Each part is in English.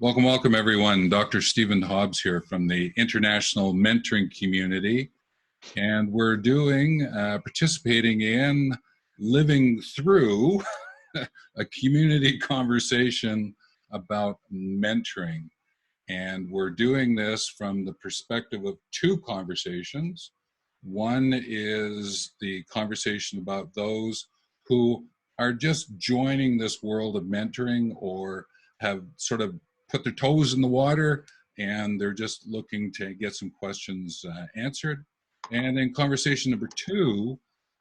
Welcome, welcome everyone. Dr. Stephen Hobbs here from the International Mentoring Community. And we're participating in living through a community conversation about mentoring. And we're doing this from the perspective of two conversations. One is the conversation about those who are just joining this world of mentoring or have sort of put their toes in the water and they're just looking to get some questions answered. And then conversation number two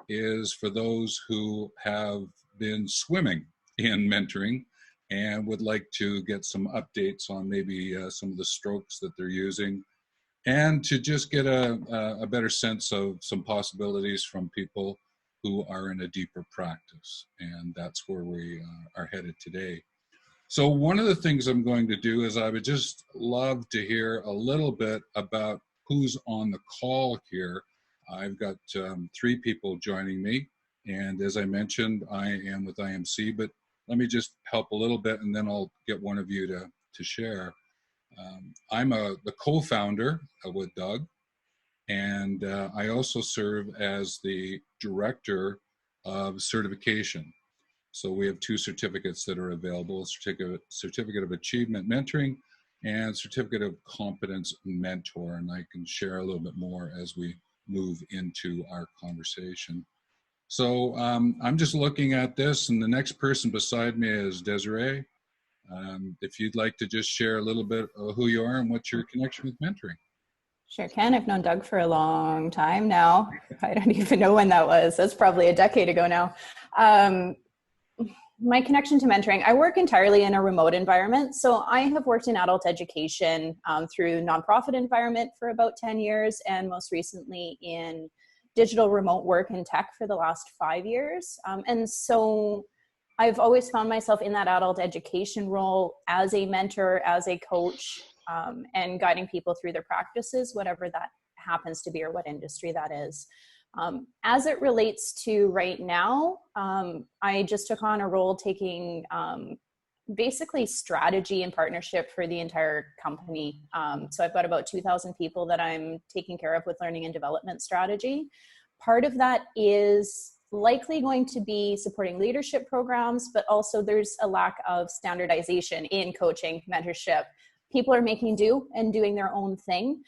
is for those who have been swimming in mentoring and would like to get some updates on maybe some of the strokes that they're using and to just get a better sense of some possibilities from people who are in a deeper practice. And that's where we are headed today. So one of the things I'm going to do is I would just love to hear a little bit about who's on the call here. I've got three people joining me. And as I mentioned, I am with IMC, but let me just help a little bit and then I'll get one of you to share. I'm the co-founder with Doug, and I also serve as the director of certification. So we have two certificates that are available, Certificate of Achievement Mentoring and Certificate of Competence Mentor. And I can share a little bit more as we move into our conversation. So I'm just looking at this, and the next person beside me is Desiree. If you'd like to just share a little bit of who you are and what's your connection with mentoring. Sure can. I've known Doug for a long time now. I don't even know when that was. That's probably a decade ago now. My connection to mentoring, I work entirely in a remote environment. So I have worked in adult education through nonprofit environment for about 10 years, and most recently in digital remote work and tech for the last 5 years. And so I've always found myself in that adult education role as a mentor, as a coach, and guiding people through their practices, whatever that happens to be or what industry that is. As it relates to right now, I just took on a role taking basically strategy and partnership for the entire company. So I've got about 2,000 people that I'm taking care of with learning and development strategy. Part of that is likely going to be supporting leadership programs, but also there's a lack of standardization in coaching, mentorship. People are making do and doing their own thing.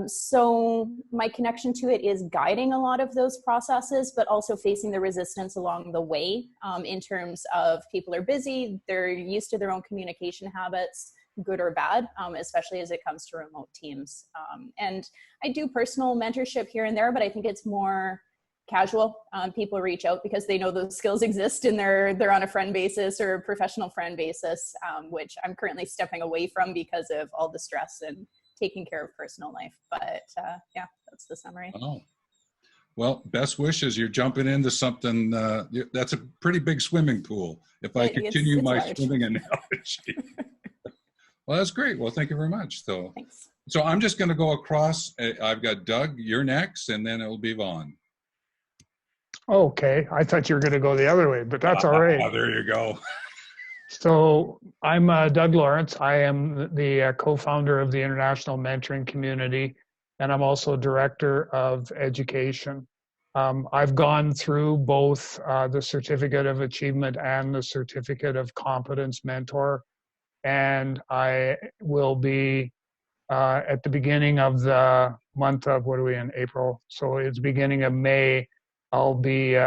So my connection to it is guiding a lot of those processes, but also facing the resistance along the way in terms of people are busy, they're used to their own communication habits, good or bad, especially as it comes to remote teams. And I do personal mentorship here and there, but I think it's more casual. People reach out because they know those skills exist and they're on a friend basis or a professional friend basis, which I'm currently stepping away from because of all the stress and taking care of personal life. But yeah, that's the summary. Oh, well, best wishes. You're jumping into something that's a pretty big swimming pool. If I continue my large swimming analogy. Well, that's great. Well, thank you very much. Thanks. So I'm just going to go across. I've got Doug, you're next, and then it'll be Vaughn. Okay, I thought you were going to go the other way, but that's all right. There you go. So I'm Doug Lawrence. I am the co-founder of the International Mentoring Community, and I'm also director of education. I've gone through both the Certificate of Achievement and the Certificate of Competence Mentor, and I will be at the beginning of the month of, what are we in, April? So it's beginning of May. I'll be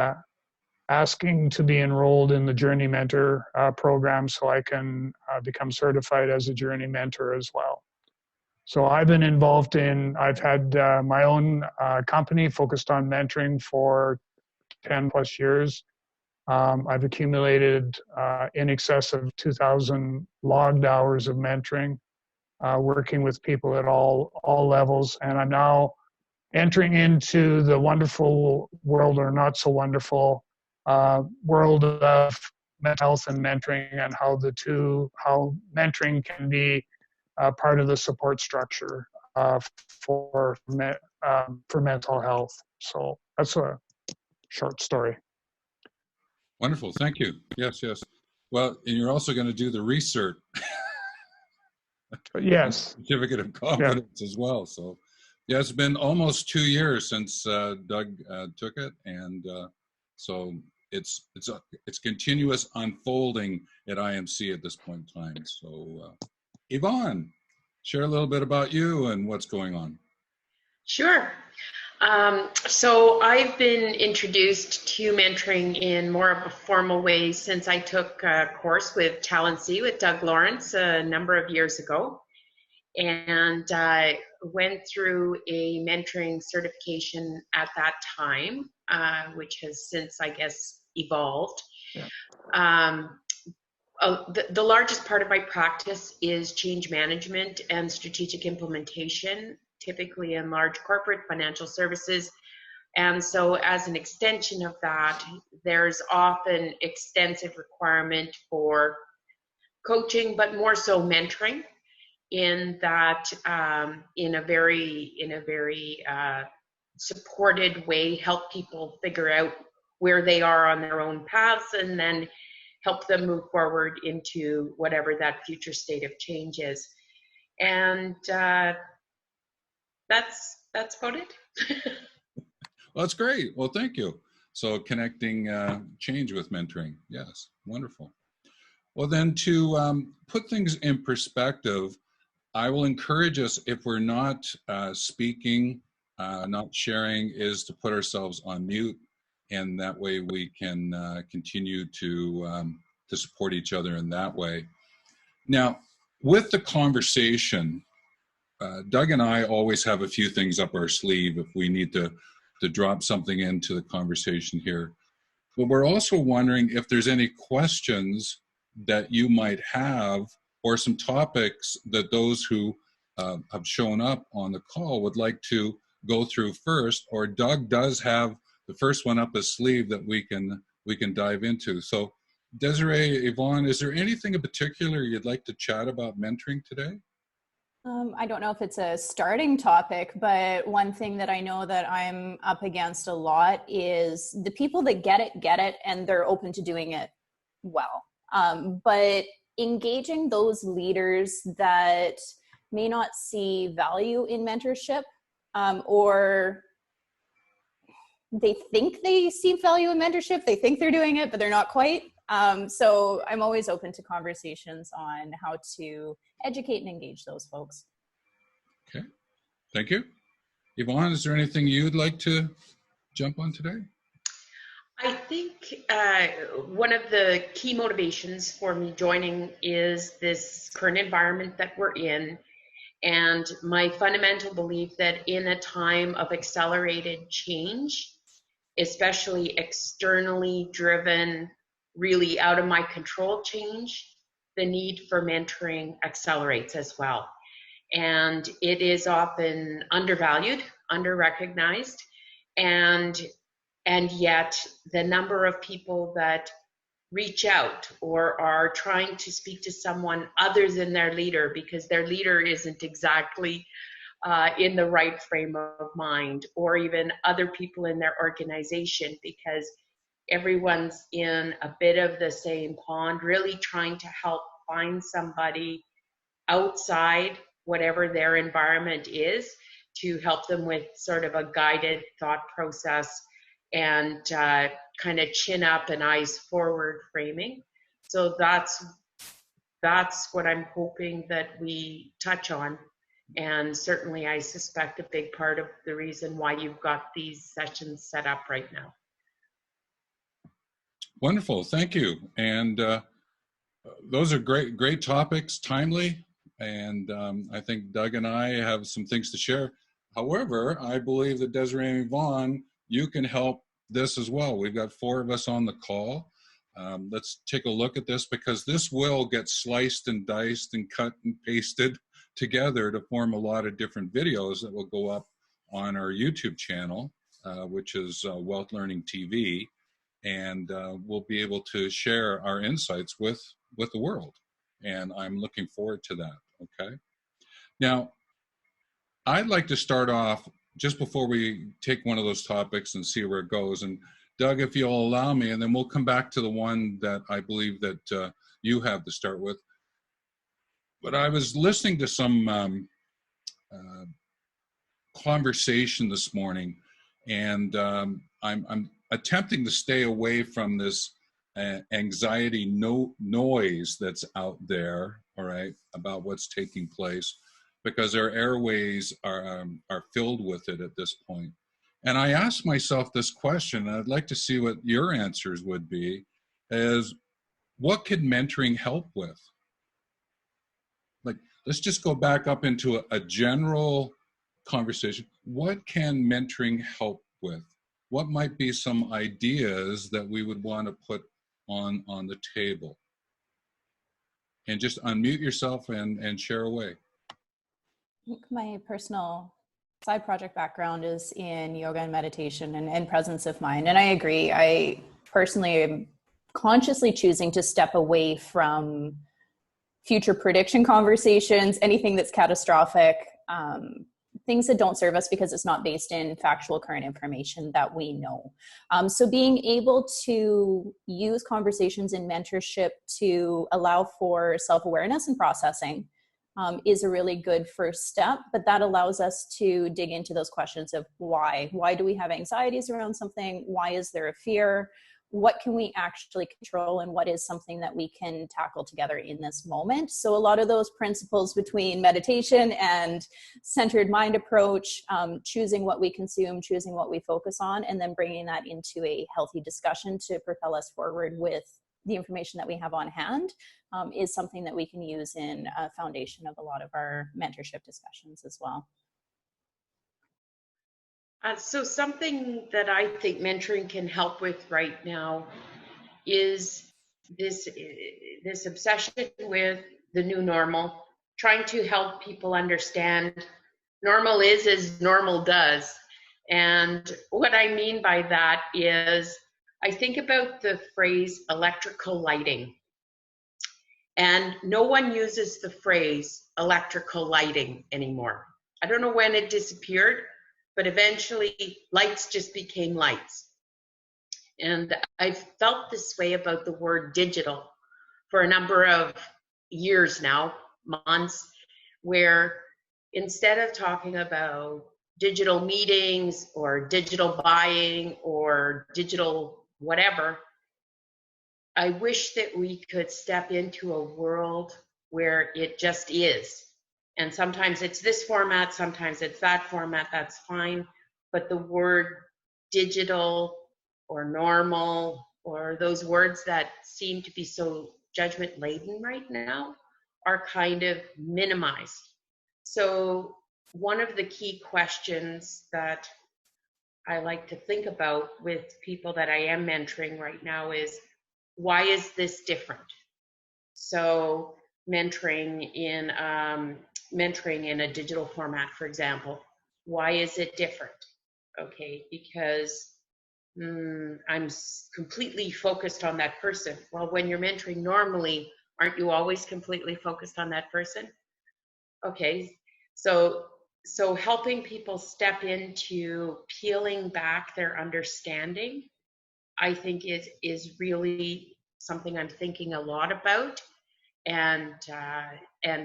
asking to be enrolled in the Journey Mentor program so I can become certified as a Journey Mentor as well. So I've been involved I've had my own company focused on mentoring for 10 plus years. I've accumulated in excess of 2,000 logged hours of mentoring, working with people at all levels. And I'm now entering into the wonderful world, or not so wonderful world of mental health and mentoring, and how mentoring can be part of the support structure for mental health. So that's a short story. Wonderful, thank you. Yes. Well, and you're also going to do the research. Yes. Certificate of Yeah. Competence as well. So, yeah, it's been almost 2 years since Doug took it, and so it's continuous unfolding at IMC at this point in time. So, Yvonne, share a little bit about you and what's going on. Sure. So I've been introduced to mentoring in more of a formal way since I took a course with Talent C with Doug Lawrence a number of years ago, and I went through a mentoring certification at that time, which has since, I guess, evolved. Yeah. The largest part of my practice is change management and strategic implementation, typically in large corporate financial services. And so as an extension of that, there's often extensive requirement for coaching, but more so mentoring, in that in a very supported way, help people figure out where they are on their own paths, and then help them move forward into whatever that future state of change is. And that's about it. Well, that's great. Well, thank you. So connecting change with mentoring. Yes, wonderful. Well, then to put things in perspective, I will encourage us, if we're not speaking, not sharing, is to put ourselves on mute, and that way we can continue to support each other in that way. Now, with the conversation, Doug and I always have a few things up our sleeve if we need to drop something into the conversation here. But we're also wondering if there's any questions that you might have, or some topics that those who have shown up on the call would like to go through first, or Doug does have the first one up his sleeve that we can dive into. So Desiree, Yvonne, is there anything in particular you'd like to chat about mentoring today? I don't know if it's a starting topic, but one thing that I know that I'm up against a lot is the people that get it, and they're open to doing it well. But engaging those leaders that may not see value in mentorship, or they think they see value in mentorship, they think they're doing it, but they're not quite. So I'm always open to conversations on how to educate and engage those folks. Okay, thank you. Yvonne, is there anything you'd like to jump on today? I think one of the key motivations for me joining is this current environment that we're in, and my fundamental belief that in a time of accelerated change, especially externally driven, really out of my control change, the need for mentoring accelerates as well. And it is often undervalued, under-recognized, and yet the number of people that reach out or are trying to speak to someone other than their leader because their leader isn't exactly in the right frame of mind, or even other people in their organization, because everyone's in a bit of the same pond, really trying to help find somebody outside whatever their environment is to help them with sort of a guided thought process and kind of chin up and eyes forward framing. So that's what I'm hoping that we touch on. And certainly I suspect a big part of the reason why you've got these sessions set up right now. Wonderful, thank you. And those are great topics, timely. And I think Doug and I have some things to share. However, I believe that Desiree and Yvonne, you can help this as well. We've got 4 of us on the call. Let's take a look at this, because this will get sliced and diced and cut and pasted together to form a lot of different videos that will go up on our YouTube channel, which is Wealth Learning TV. And we'll be able to share our insights with the world. And I'm looking forward to that, okay? Now, I'd like to start off just before we take one of those topics and see where it goes. And Doug, if you'll allow me, and then we'll come back to the one that I believe that you have to start with. But I was listening to some conversation this morning, and I'm attempting to stay away from this anxiety noise that's out there, all right, about what's taking place, because our airways are filled with it at this point. And I asked myself this question, and I'd like to see what your answers would be, is what could mentoring help with? Like, let's just go back up into a general conversation. What can mentoring help with? What might be some ideas that we would want to put on the table? And just unmute yourself and share away. I think my personal side project background is in yoga and meditation and presence of mind. And I agree. I personally am consciously choosing to step away from future prediction conversations, anything that's catastrophic, things that don't serve us because it's not based in factual current information that we know. So being able to use conversations in mentorship to allow for self-awareness and processing is a really good first step, but that allows us to dig into those questions of why. Why do we have anxieties around something? Why is there a fear? What can we actually control, and what is something that we can tackle together in this moment? So a lot of those principles between meditation and centered mind approach, choosing what we consume, choosing what we focus on, and then bringing that into a healthy discussion to propel us forward with the information that we have on hand, is something that we can use in a foundation of a lot of our mentorship discussions as well. So something that I think mentoring can help with right now is this obsession with the new normal, trying to help people understand normal is as normal does. And what I mean by that is I think about the phrase electrical lighting. And no one uses the phrase electrical lighting anymore. I don't know when it disappeared, but eventually lights just became lights. And I've felt this way about the word digital for a number of years now, months, where instead of talking about digital meetings or digital buying or digital whatever, I wish that we could step into a world where it just is. And sometimes it's this format, sometimes it's that format, that's fine. But the word digital or normal, or those words that seem to be so judgment laden right now, are kind of minimized. So one of the key questions that I like to think about with people that I am mentoring right now is, why is this different? So mentoring in a digital format, for example, why is it different? Okay, because I'm completely focused on that person. Well, when you're mentoring normally, aren't you always completely focused on that person? Okay, so helping people step into peeling back their understanding, I think is really something I'm thinking a lot about, and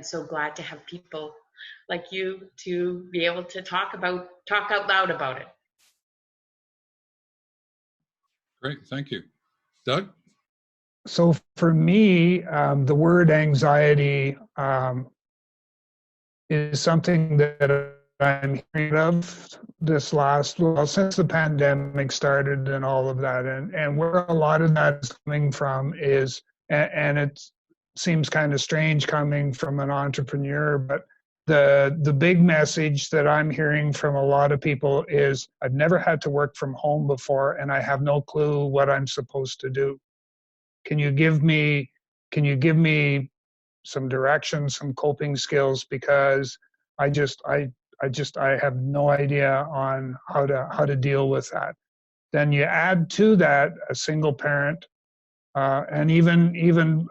so glad to have people like you to be able to talk out loud about it. Great, thank you. Doug? So for me, the word anxiety is something that I'm hearing of this since the pandemic started and all of that. And where a lot of that is coming from is, and it seems kind of strange coming from an entrepreneur, but the big message that I'm hearing from a lot of people is, I've never had to work from home before, and I have no clue what I'm supposed to do. Can you give me some direction, some coping skills, because I have no idea on how to deal with that. Then you add to that a single parent, and even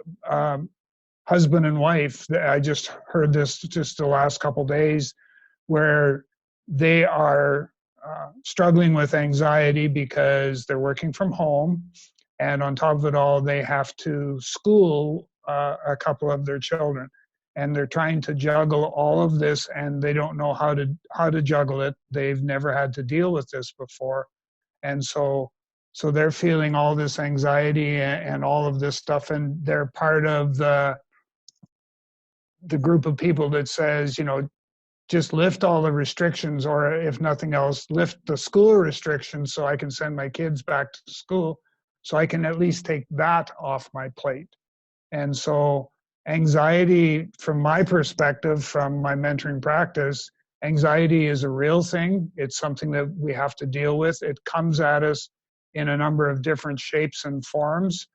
husband and wife. I just heard this just the last couple days, where they are struggling with anxiety because they're working from home, and on top of it all, they have to school a couple of their children. and they're trying to juggle all of this, and they don't know how to juggle it. They've never had to deal with this before, and so they're feeling all this anxiety and all of this stuff, and they're part of the group of people that says, just lift all the restrictions, or if nothing else, lift the school restrictions so I can send my kids back to school, so I can at least take that off my plate. And so anxiety, from my perspective, from my mentoring practice, anxiety is a real thing. It's something that we have to deal with. It comes at us in a number of different shapes and forms,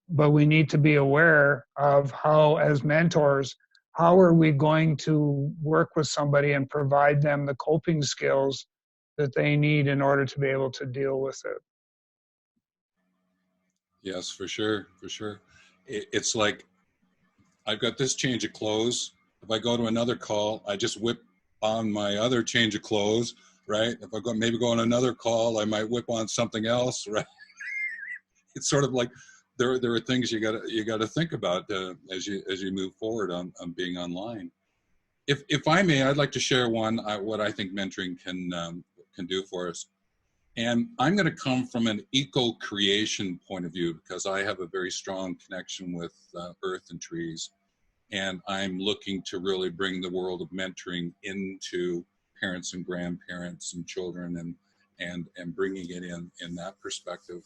but we need to be aware of how, as mentors, how are we going to work with somebody and provide them the coping skills that they need in order to be able to deal with it. Yes, for sure, for sure. It's like, I've got this change of clothes. If I go to another call, I just whip on my other change of clothes, right? If I maybe go on another call, I might whip on something else, right? It's sort of like there are things you gotta think about as you move forward on being online. If I may, I'd like to share what I think mentoring can do for us. And I'm going to come from an eco-creation point of view, because I have a very strong connection with earth and trees. And I'm looking to really bring the world of mentoring into parents and grandparents and children, and bringing it in that perspective.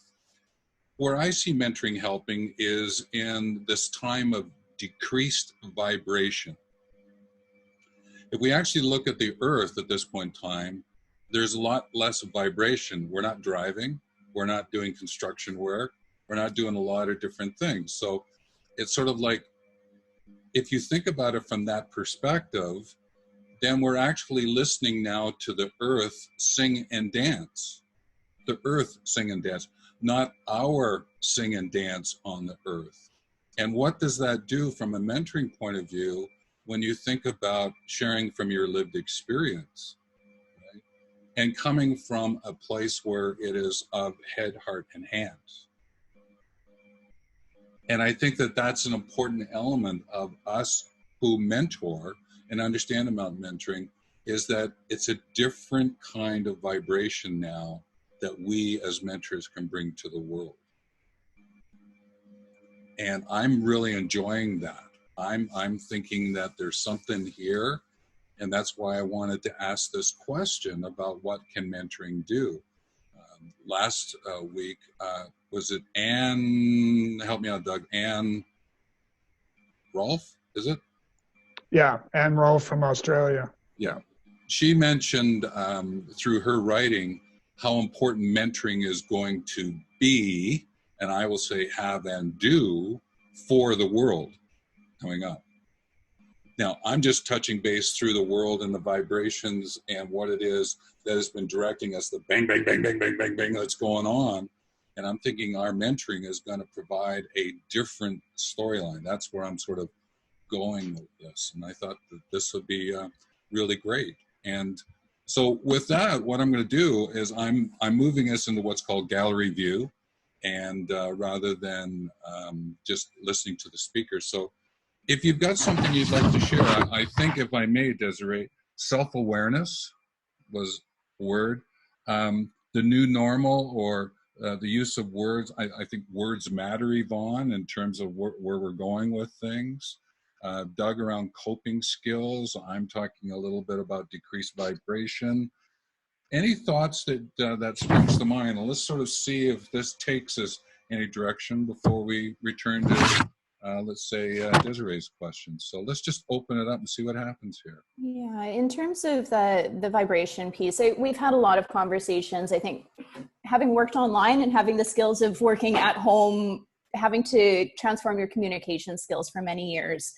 Where I see mentoring helping is in this time of decreased vibration. If we actually look at the earth at this point in time, there's a lot less vibration. We're not driving, we're not doing construction work, we're not doing a lot of different things. So it's sort of like, if you think about it from that perspective, then we're actually listening now to the earth sing and dance. The earth sing and dance, not our sing and dance on the earth. And what does that do from a mentoring point of view when you think about sharing from your lived experience, right? And coming from a place where it is of head, heart, and hands. And I think that that's an important element of us who mentor and understand about mentoring, is that it's a different kind of vibration now that we as mentors can bring to the world. And I'm really enjoying that. I'm thinking that there's something here, and that's why I wanted to ask this question about what can mentoring do. Last week, was it Anne, help me out, Doug, Anne Rolfe, is it? Yeah, Anne Rolfe from Australia. Yeah. She mentioned through her writing how important mentoring is going to be, and I will say have and do, for the world coming up. Now, I'm just touching base through the world and the vibrations and what it is that has been directing us, the bang, bang, bang, bang, bang, bang, bang that's going on. And I'm thinking our mentoring is going to provide a different storyline. That's where I'm sort of going with this. And I thought that this would be really great. And so with that, what I'm going to do is I'm moving us into what's called gallery view, and rather than just listening to the speaker. So if you've got something you'd like to share, I think, if I may, Desiree, self-awareness was a word. The new normal, or the use of words. I think words matter, Yvonne, in terms of where we're going with things. Doug, around coping skills. I'm talking a little bit about decreased vibration. Any thoughts that springs to mind? And let's sort of see if this takes us any direction before we return to let's say Desiree's question. So let's just open it up and see what happens here. Yeah, in terms of the vibration piece, we've had a lot of conversations. I think having worked online and having the skills of working at home, having to transform your communication skills for many years,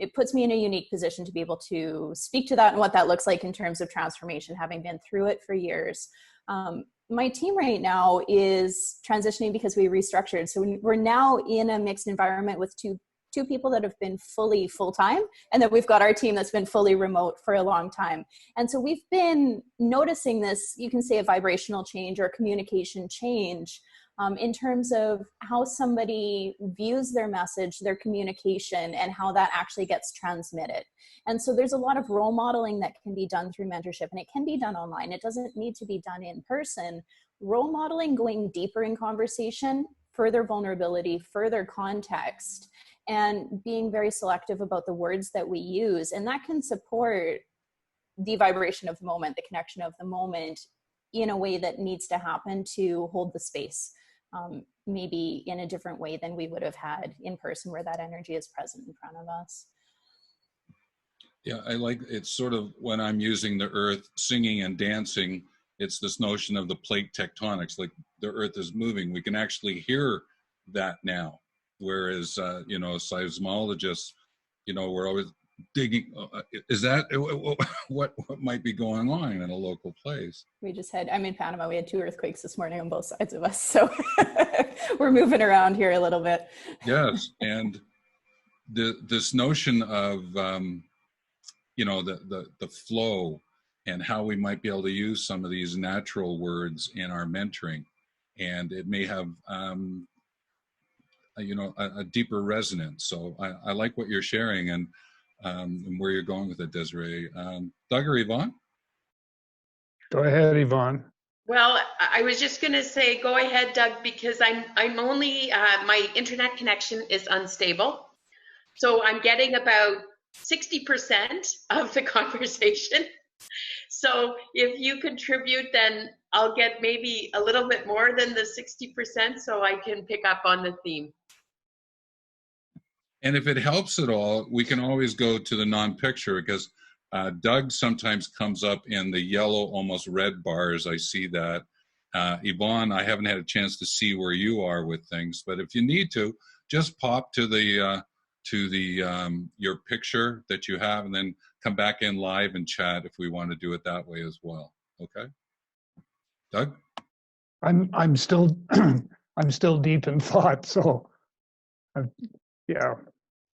it puts me in a unique position to be able to speak to that and what that looks like in terms of transformation, having been through it for years. My team right now is transitioning because we restructured. So we're now in a mixed environment with two 2 people that have been fully full-time, and then we've got our team that's been fully remote for a long time. And so we've been noticing this, you can say a vibrational change or a communication change, in terms of how somebody views their message, their communication, and how that actually gets transmitted. And so there's a lot of role modeling that can be done through mentorship, and it can be done online. It doesn't need to be done in person. Role modeling, going deeper in conversation, further vulnerability, further context, and being very selective about the words that we use. And that can support the vibration of the moment, the connection of the moment, in a way that needs to happen to hold the space, maybe in a different way than we would have had in person, where that energy is present in front of us. Yeah, I like it's sort of when I'm using the earth singing and dancing, it's this notion of the plate tectonics, like the earth is moving. We can actually hear that now. Whereas, seismologists, we're always digging. Is that what might be going on in a local place? I'm in Panama, we had 2 earthquakes this morning on both sides of us. So we're moving around here a little bit. Yes, and this notion of, the flow and how we might be able to use some of these natural words in our mentoring. And it may have, a deeper resonance. So I like what you're sharing and where you're going with it, Desiree. Doug or Yvonne? Go ahead, Yvonne. Well, I was just going to say, go ahead, Doug, because I'm only, my internet connection is unstable. So I'm getting about 60% of the conversation. So if you contribute, then I'll get maybe a little bit more than the 60% so I can pick up on the theme. And if it helps at all, we can always go to the non-picture, because Doug sometimes comes up in the yellow, almost red bars. I see that. Yvonne, I haven't had a chance to see where you are with things, but if you need to, just pop to the your picture that you have, and then come back in live and chat if we want to do it that way as well. Okay, Doug? I'm still I'm still deep in thought, so yeah.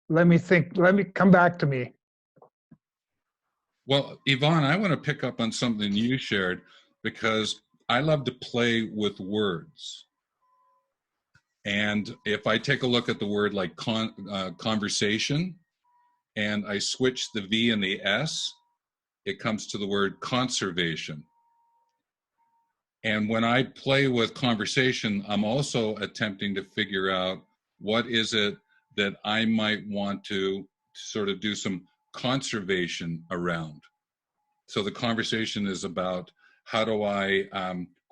Let me think. Let me come back to me. Well, Yvonne, I want to pick up on something you shared, because I love to play with words. And if I take a look at the word like conversation, and I switch the V and the S, it comes to the word conservation. And when I play with conversation, I'm also attempting to figure out what is it that I might want to sort of do some conservation around. So the conversation is about, how do I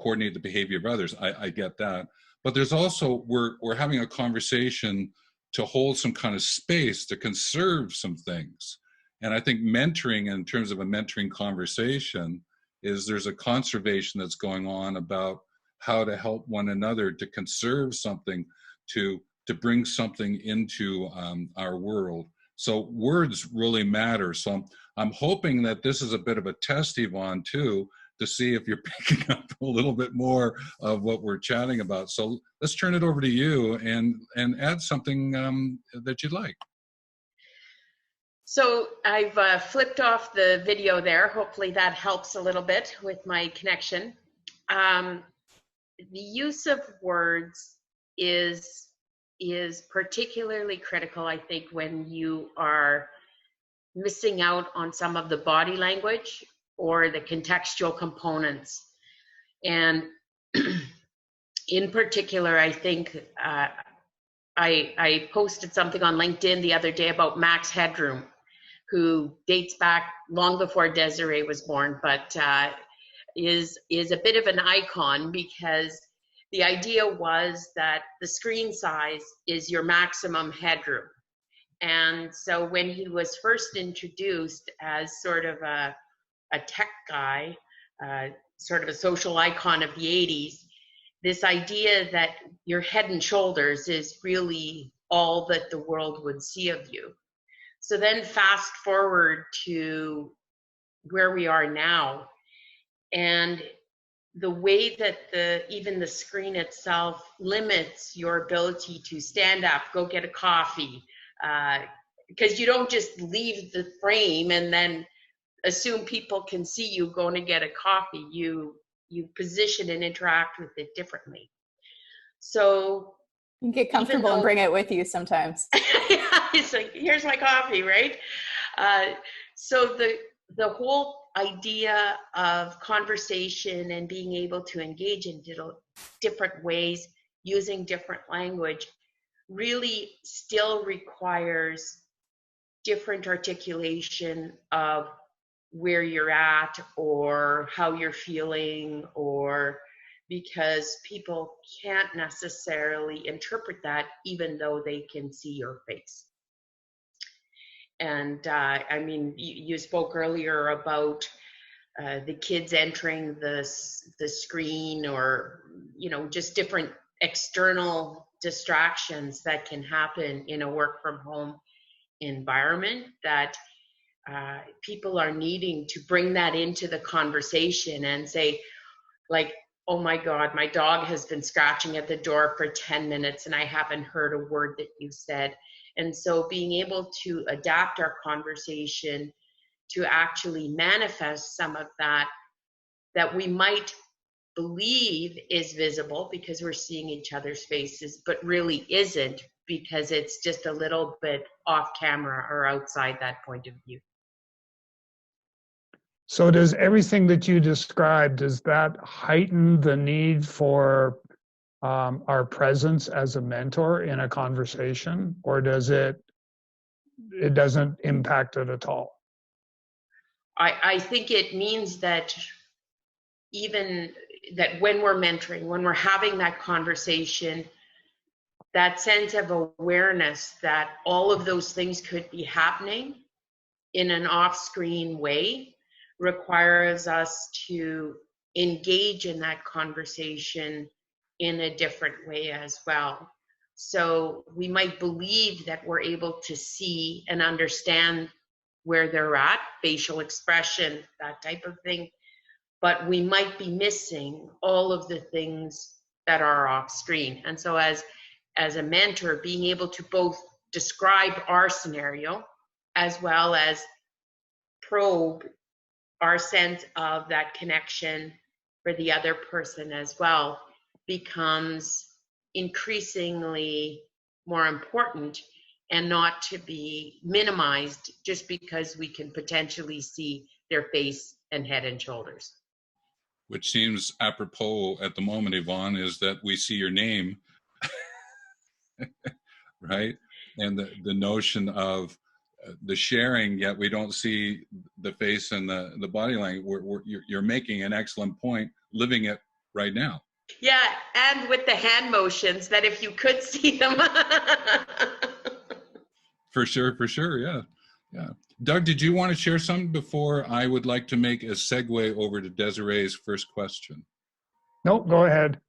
coordinate the behavior of others? I get that. But there's also, we're having a conversation to hold some kind of space to conserve some things. And I think mentoring, in terms of a mentoring conversation, is there's a conservation that's going on about how to help one another to conserve something, to bring something into our world. So words really matter. So I'm hoping that this is a bit of a test, Yvonne, too, to see if you're picking up a little bit more of what we're chatting about. So let's turn it over to you and add something that you'd like. So I've flipped off the video there. Hopefully that helps a little bit with my connection. The use of words is particularly critical, I think, when you are missing out on some of the body language or the contextual components. And in particular, I think I posted something on LinkedIn the other day about Max Headroom, who dates back long before Desiree was born, but is a bit of an icon, because the idea was that the screen size is your maximum headroom. And so when he was first introduced as sort of a tech guy, sort of a social icon of the 80s, this idea that your head and shoulders is really all that the world would see of you. So then fast forward to where we are now, and the way that even the screen itself limits your ability to stand up, go get a coffee, because you don't just leave the frame and then assume people can see you going to get a coffee. You position and interact with it differently. So you get comfortable and bring it with you sometimes. Yeah, it's like, here's my coffee, right? So the whole idea of conversation and being able to engage in different ways using different language really still requires different articulation of where you're at or how you're feeling, or because people can't necessarily interpret that even though they can see your face. And I mean, you spoke earlier about the kids entering the screen, or just different external distractions that can happen in a work from home environment, that people are needing to bring that into the conversation and say, like, oh my God, my dog has been scratching at the door for 10 minutes and I haven't heard a word that you said. And so being able to adapt our conversation to actually manifest some of that we might believe is visible because we're seeing each other's faces, but really isn't, because it's just a little bit off camera or outside that point of view. So does everything that you described, does that heighten the need for our presence as a mentor in a conversation, or does it doesn't impact it at all? I think it means that even that when we're mentoring, when we're having that conversation, that sense of awareness that all of those things could be happening in an off-screen way requires us to engage in that conversation in a different way as well. So we might believe that we're able to see and understand where they're at, facial expression, that type of thing, but we might be missing all of the things that are off screen. And so as a mentor, being able to both describe our scenario as well as probe our sense of that connection for the other person as well becomes increasingly more important, and not to be minimized just because we can potentially see their face and head and shoulders. Which seems apropos at the moment, Yvonne, is that we see your name, right? And the notion of the sharing, yet we don't see the face and the body language. You're making an excellent point, living it right now. Yeah, and with the hand motions, that if you could see them. For sure, yeah. Doug, did you want to share something before I would like to make a segue over to Desiree's first question? Nope, go ahead.